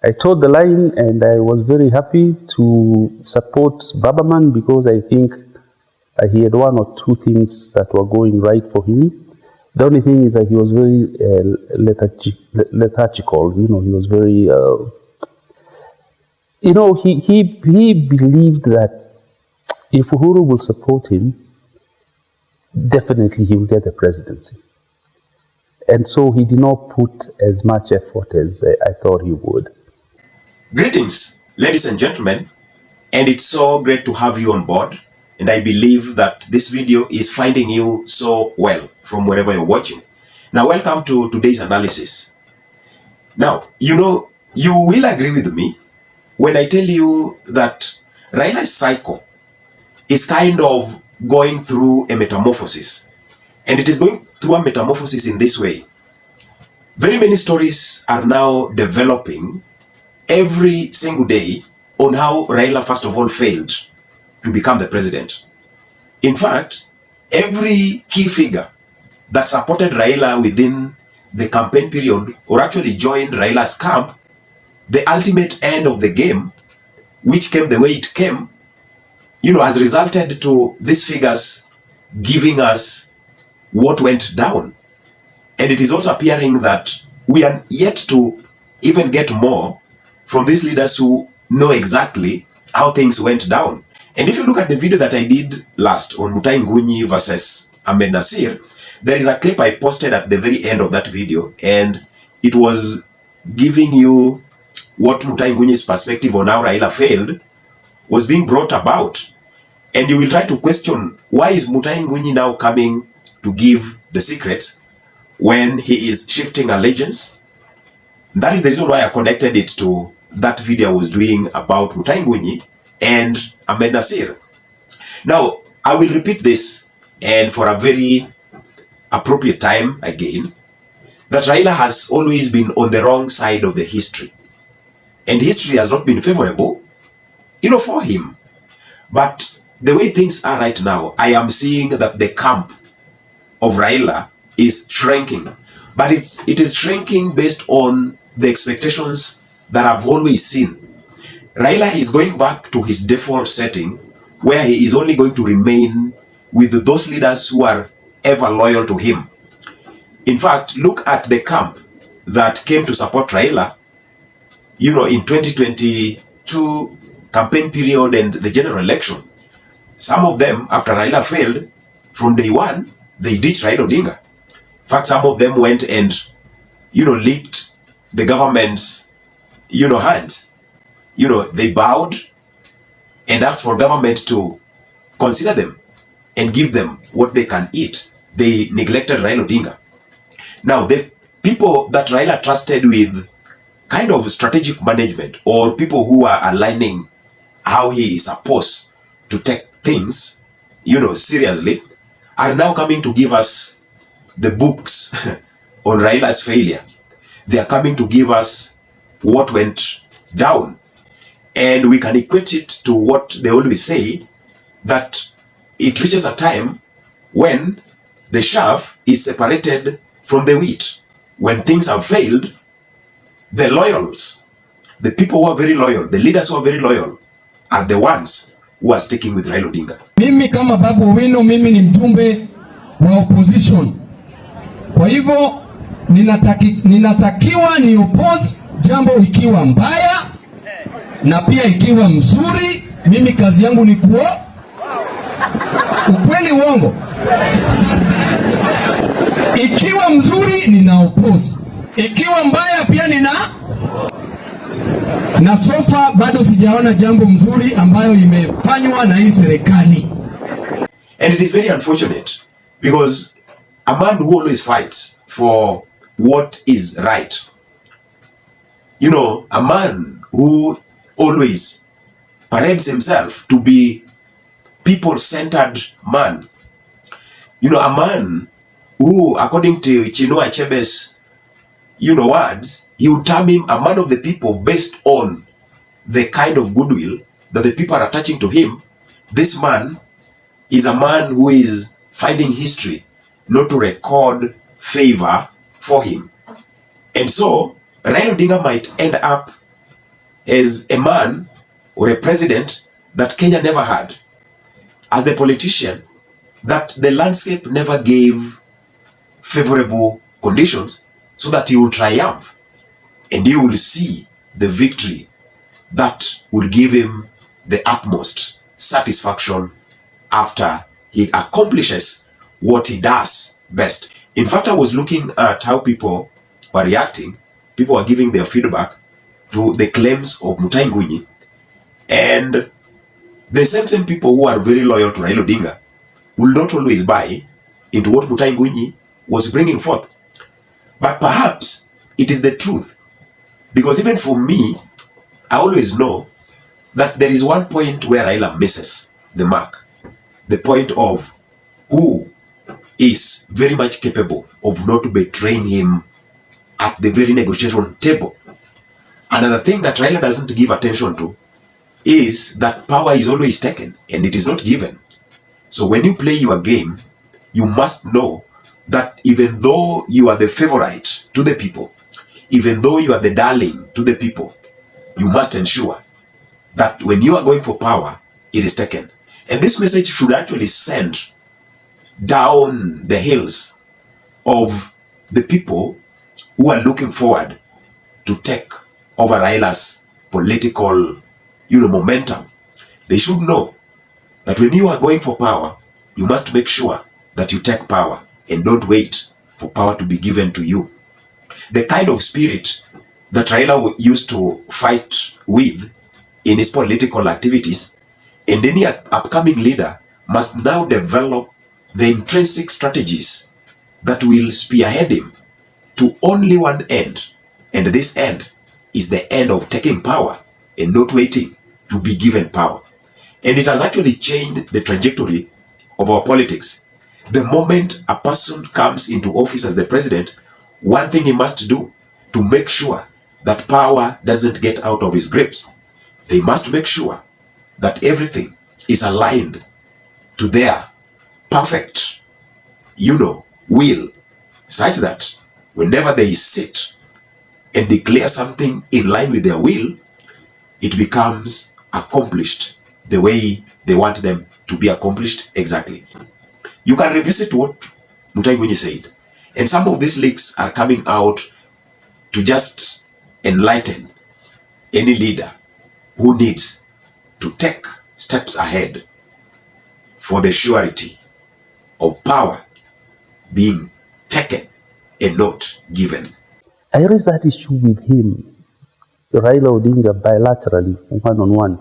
I told the line, and I was very happy to support Babaman because I think he had one or two things that were going right for him. The only thing is that he was very lethargical. He was very, he believed that if Uhuru will support him, definitely he will get the presidency. And so he did not put as much effort as I thought he would. Greetings, ladies and gentlemen, and it's so great to have you on board. And I believe that this video is finding you so well from wherever you're watching. Now, welcome to today's analysis. Now, you will agree with me when I tell you that Raila's cycle is kind of going through a metamorphosis. And it is going through a metamorphosis in this way. Very many stories are now developing every single day on how Raila, first of all, failed to become the president. In fact, every key figure that supported Raila within the campaign period or actually joined Raila's camp, the ultimate end of the game, which came the way it came, has resulted to these figures giving us what went down. And it is also appearing that we are yet to even get more from these leaders who know exactly how things went down. And if you look at the video that I did last on Mutahi Ngunyi versus Ahmed Nasir, there is a clip I posted at the very end of that video, and it was giving you what Mutahi Ngunyi's perspective on how Raila failed was being brought about. And you will try to question, why is Mutahi Ngunyi now coming to give the secrets when he is shifting allegiance? That is the reason why I connected it to that video I was doing about Mutahi Ngunyi and Ahmed Nasir. Now, I will repeat this, and for a very appropriate time again, that Raila has always been on the wrong side of the history. And history has not been favorable, for him. But the way things are right now, I am seeing that the camp of Raila is shrinking. But it is shrinking based on the expectations that I've always seen. Raila is going back to his default setting, where he is only going to remain with those leaders who are ever loyal to him. In fact, look at the camp that came to support Raila, in 2022 campaign period and the general election. Some of them, after Raila failed, from day one, they ditched Raila Odinga. In fact, some of them went and, licked the government's, hands. They bowed and asked for government to consider them and give them what they can eat. They neglected Raila Odinga. Now, the people that Raila trusted with kind of strategic management, or people who are aligning how he is supposed to take things, seriously, are now coming to give us the books on Raila's failure. They are coming to give us what went down. And we can equate it to what they always say, that it reaches a time when the chaff is separated from the wheat. When things have failed, the loyals, the people who are very loyal, the leaders who are very loyal, are the ones who are sticking with Raila Odinga. Mimi kama Babu Owino, mimi ni mjumbe wa opposition. Kwa hivyo ninatakiwa ni oppose jambo ikiwa mbaya na pia ikiwa mzuri. Mimi kazi yangu ni ukweli uongo. Ikiwa mzuri nina oppose, ikiwa mbaya pia na sofa bado sijaona jambo mzuri ambayo imefanywa na hii serikali. And it is very unfortunate because a man who always fights for what is right, a man who always parades himself to be people-centered man, a man who, according to Chinua Achebe's, words, he would term him a man of the people based on the kind of goodwill that the people are attaching to him. This man is a man who is finding history not to record favor for him. And so, Raila Odinga might end up as a man or a president that Kenya never had, as the politician that the landscape never gave favorable conditions, so that he will triumph and he will see the victory that will give him the utmost satisfaction after he accomplishes what he does best. In fact, I was looking at how people were reacting. People were giving their feedback to the claims of Mutahi Ngunyi, and the same people who are very loyal to Raila Odinga will not always buy into what Mutahi Ngunyi was bringing forth. But perhaps it is the truth, because even for me, I always know that there is one point where Raila misses the mark, the point of who is very much capable of not betraying him at the very negotiation table. Another thing that Raila doesn't give attention to is that power is always taken and it is not given. So when you play your game, you must know that even though you are the favorite to the people, even though you are the darling to the people, you must ensure that when you are going for power, it is taken. And this message should actually send down the hills of the people who are looking forward to take over Raila's political, momentum. They should know that when you are going for power, you must make sure that you take power and don't wait for power to be given to you. The kind of spirit that Raila used to fight with in his political activities, and any upcoming leader must now develop the intrinsic strategies that will spearhead him to only one end, and this end is the end of taking power and not waiting to be given power. And it has actually changed the trajectory of our politics. The moment a person comes into office as the president, one thing he must do to make sure that power doesn't get out of his grips, they must make sure that everything is aligned to their perfect, will, such that whenever they sit and declare something in line with their will, it becomes accomplished the way they want them to be accomplished exactly. You can revisit what Mutahi Ngunyi said, and some of these leaks are coming out to just enlighten any leader who needs to take steps ahead for the surety of power being taken and not given. I raised that issue with him, Raila Odinga, bilaterally, one-on-one,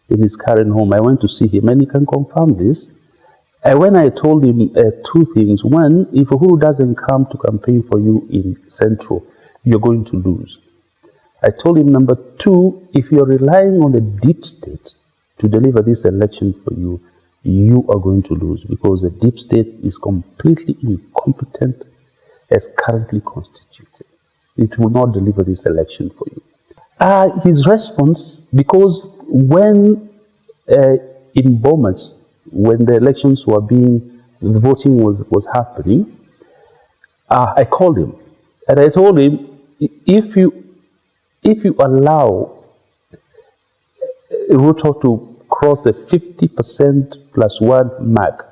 in his current home. I went to see him, and he can confirm this. And when I told him two things: one, if Uhuru doesn't come to campaign for you in Central, you're going to lose. I told him, number two, if you're relying on the deep state to deliver this election for you, you are going to lose, because the deep state is completely incompetent as currently constituted. It will not deliver this election for you. His response, because when in Bomas, when the elections were the voting was happening, I called him and I told him, if you allow Ruto to cross the 50% plus one mark,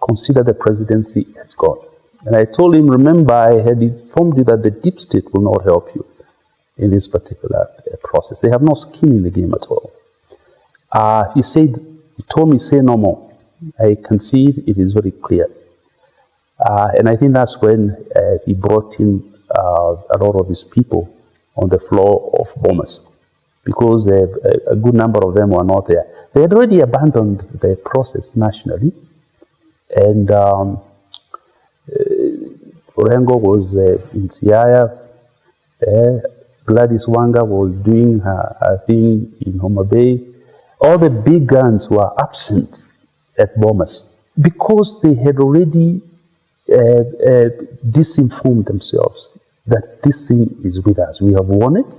consider the presidency as gone. And I told him, remember, I had informed you that the deep state will not help you in this particular process. They have no skin in the game at all. He told me, say no more. I concede, it is very clear. And I think that's when he brought in a lot of his people on the floor of Bomas, because a good number of them were not there. They had already abandoned the process nationally, and Orengo was in Siaya, Gladys Wanga was doing her thing in Homa Bay. All the big guns were absent at Bomas because they had already disinformed themselves that this thing is with us. We have won it.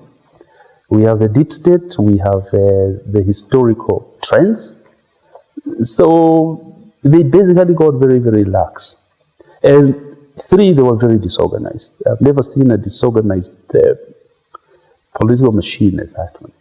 We have the deep state. We have the historical trends. So they basically got very, very lax. And three, they were very disorganized. I've never seen a disorganized political machine as that one.